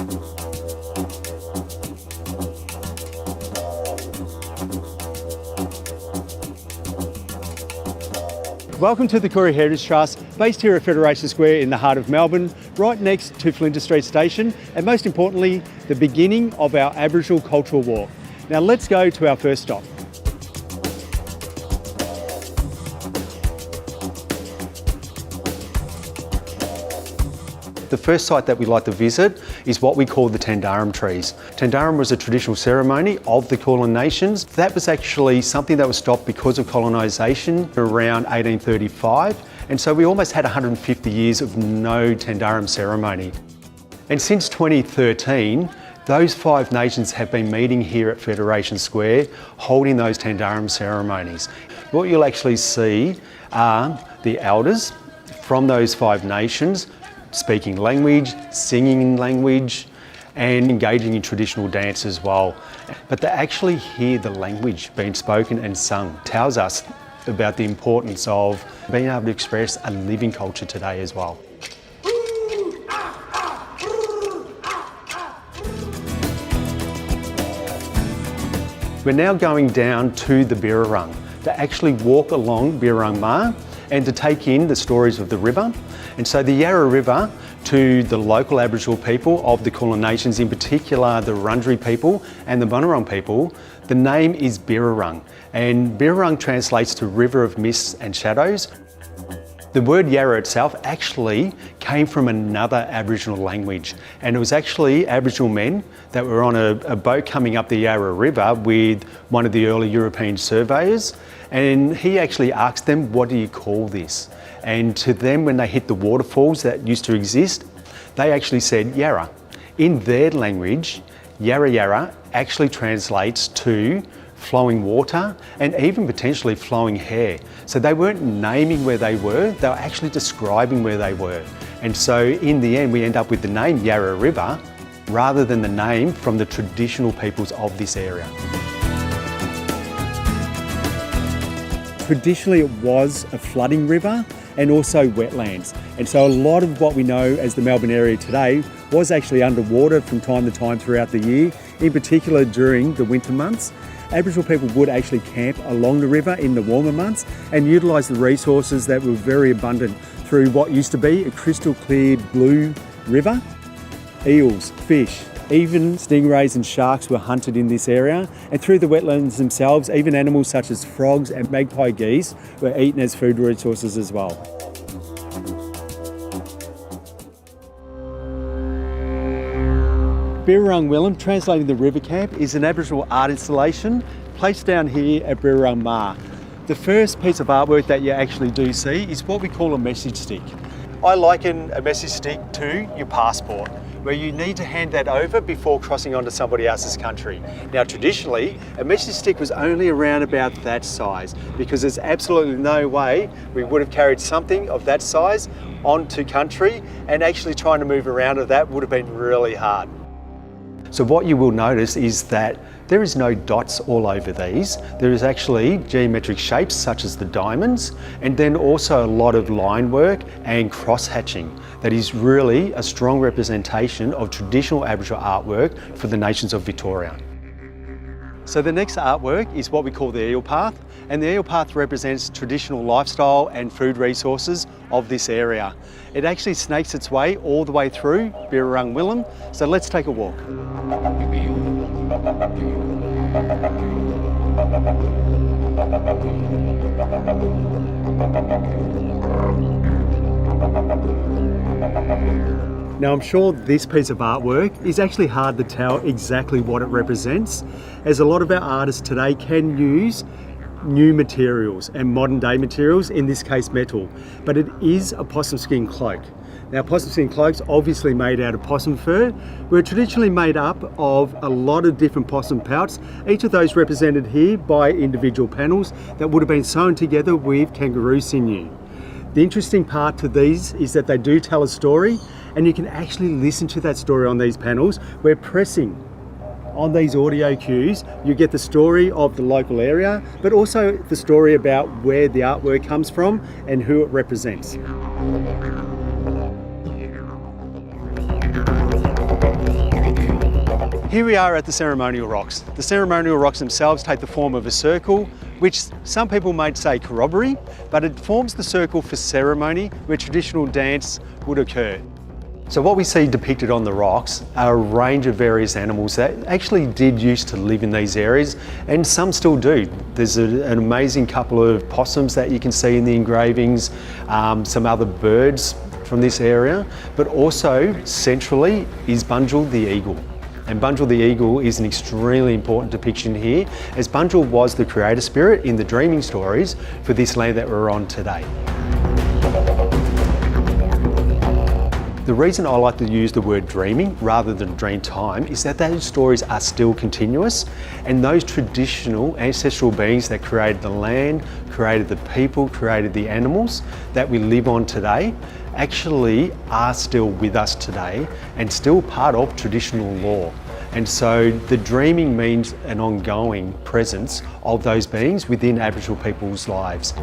Welcome to the Koorie Heritage Trust, based here at Federation Square in the heart of Melbourne, right next to Flinders Street Station, and most importantly, the beginning of our Aboriginal cultural walk. Now let's go to our first stop. The first site that we like to visit is what we call the Tandarum trees. Tandarum was a traditional ceremony of the Kulin Nations. That was actually something that was stopped because of colonisation around 1835. And so we almost had 150 years of no Tandarum ceremony. And since 2013, those 5 nations have been meeting here at Federation Square, holding those Tandarum ceremonies. What you'll actually see are the elders from those 5 nations speaking language, singing language, and engaging in traditional dance as well. But to actually hear the language being spoken and sung tells us about the importance of being able to express a living culture today as well. We're now going down to the Birrarung to actually walk along Birrarung Ma and to take in the stories of the river. And so the Yarra River, to the local Aboriginal people of the Kulin Nations, in particular the Wurundjeri people and the Bunurong people, the name is Birrarung. And Birrarung translates to river of mists and shadows. The word Yarra itself actually came from another Aboriginal language, and it was actually Aboriginal men that were on a boat coming up the Yarra River with one of the early European surveyors, and he actually asked them, "What do you call this?" And to them, when they hit the waterfalls that used to exist, they actually said Yarra. In their language, Yarra Yarra actually translates to flowing water and even potentially flowing hair. So they weren't naming where they were actually describing where they were. And so in the end, we end up with the name Yarra River rather than the name from the traditional peoples of this area. Traditionally, it was a flooding river and also wetlands. And so a lot of what we know as the Melbourne area today was actually underwater from time to time throughout the year, in particular during the winter months. Aboriginal people would actually camp along the river in the warmer months and utilise the resources that were very abundant through what used to be a crystal clear blue river. Eels, fish, even stingrays and sharks were hunted in this area, and through the wetlands themselves, even animals such as frogs and magpie geese were eaten as food resources as well. Birrarung Willem, translating the river camp, is an Aboriginal art installation placed down here at Birrarung Ma. The first piece of artwork that you actually do see is what we call a message stick. I liken a message stick to your passport, where you need to hand that over before crossing onto somebody else's country. Now traditionally, a message stick was only around about that size because there's absolutely no way we would have carried something of that size onto country, and actually trying to move around with that would have been really hard. So what you will notice is that there is no dots all over these. There is actually geometric shapes such as the diamonds, and then also a lot of line work and cross hatching. That is really a strong representation of traditional Aboriginal artwork for the nations of Victoria. So the next artwork is what we call the eel path, and the eel path represents traditional lifestyle and food resources of this area. It actually snakes its way all the way through Birrarung Willem, so let's take a walk. Now I'm sure this piece of artwork is actually hard to tell exactly what it represents, as a lot of our artists today can use new materials and modern day materials, in this case metal, but it is a possum skin cloak. Now possum skin cloaks, obviously made out of possum fur, were traditionally made up of a lot of different possum pelts, each of those represented here by individual panels that would have been sewn together with kangaroo sinew. The interesting part to these is that they do tell a story, and you can actually listen to that story on these panels. We're pressing on these audio cues, you get the story of the local area, but also the story about where the artwork comes from and who it represents. Here we are at the ceremonial rocks. The ceremonial rocks themselves take the form of a circle, which some people might say corroboree, but it forms the circle for ceremony where traditional dance would occur. So what we see depicted on the rocks are a range of various animals that actually did used to live in these areas, and some still do. There's an amazing couple of possums that you can see in the engravings, some other birds from this area, but also centrally is Bunjil the eagle. And Bunjil the eagle is an extremely important depiction here, as Bunjil was the creator spirit in the dreaming stories for this land that we're on today. The reason I like to use the word dreaming rather than dream time is that those stories are still continuous, and those traditional ancestral beings that created the land, created the people, created the animals that we live on today actually are still with us today and still part of traditional law. And so the dreaming means an ongoing presence of those beings within Aboriginal people's lives.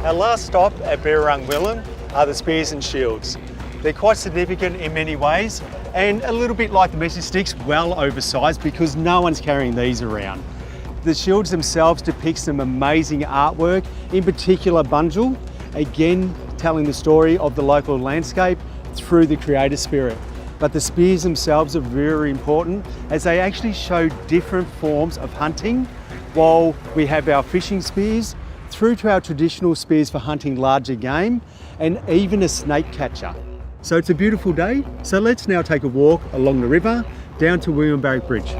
Our last stop at Birrarung Willam are the spears and shields. They're quite significant in many ways, and a little bit like the message sticks, well oversized because no one's carrying these around. The shields themselves depict some amazing artwork, in particular Bunjil, again telling the story of the local landscape through the creator spirit. But the spears themselves are very important as they actually show different forms of hunting, while we have our fishing spears through to our traditional spears for hunting larger game and even a snake catcher. So it's a beautiful day, so let's now take a walk along the river down to William Barrack Bridge.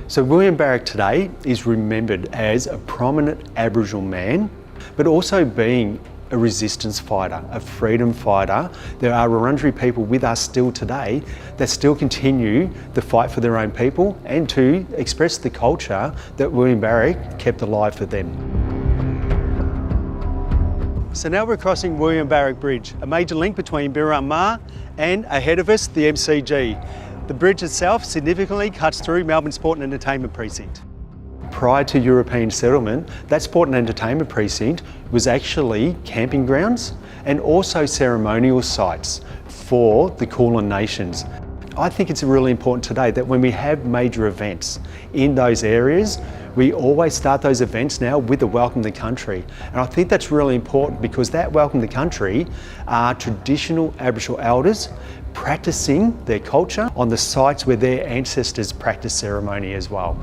So William Barrack today is remembered as a prominent Aboriginal man, but also being a resistance fighter, a freedom fighter. There are Wurundjeri people with us still today that still continue the fight for their own people and to express the culture that William Barrack kept alive for them. So now we're crossing William Barrack Bridge, a major link between Birrarung Ma and ahead of us, the MCG. The bridge itself significantly cuts through Melbourne Sport and Entertainment Precinct. Prior to European settlement, that sport and entertainment precinct was actually camping grounds and also ceremonial sites for the Kulin nations. I think it's really important today that when we have major events in those areas, we always start those events now with a welcome the country. And I think that's really important because that welcome the country are traditional Aboriginal elders practicing their culture on the sites where their ancestors practiced ceremony as well.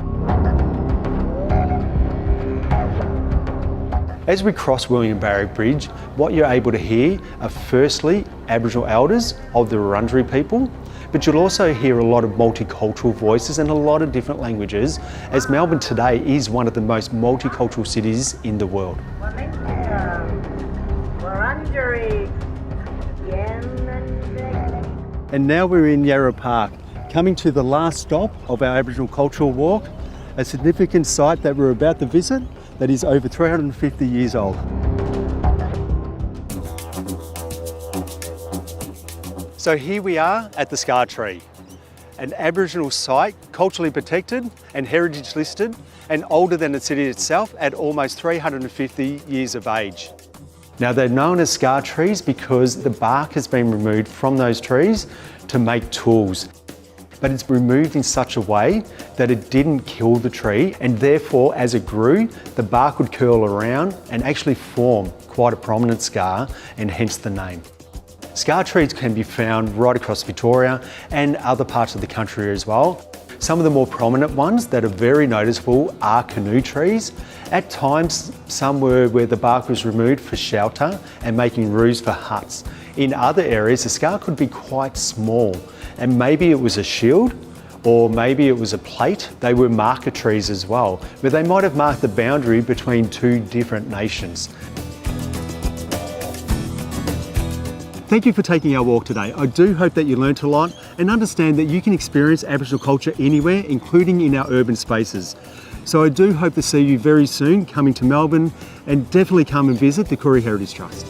As we cross William Barrack Bridge, what you're able to hear are firstly Aboriginal elders of the Wurundjeri people, but you'll also hear a lot of multicultural voices and a lot of different languages, as Melbourne today is one of the most multicultural cities in the world. And now we're in Yarra Park, coming to the last stop of our Aboriginal Cultural Walk, a significant site that we're about to visit that is over 350 years old. So here we are at the Scar Tree, an Aboriginal site culturally protected and heritage listed and older than the city itself at almost 350 years of age. Now they're known as scar trees because the bark has been removed from those trees to make tools. But it's removed in such a way that it didn't kill the tree, and therefore as it grew, the bark would curl around and actually form quite a prominent scar, and hence the name. Scar trees can be found right across Victoria and other parts of the country as well. Some of the more prominent ones that are very noticeable are canoe trees. At times, some were where the bark was removed for shelter and making roofs for huts. In other areas, the scar could be quite small, and maybe it was a shield or maybe it was a plate. They were marker trees as well, where they might have marked the boundary between two different nations. Thank you for taking our walk today. I do hope that you learnt a lot and understand that you can experience Aboriginal culture anywhere, including in our urban spaces. So I do hope to see you very soon coming to Melbourne, and definitely come and visit the Koorie Heritage Trust.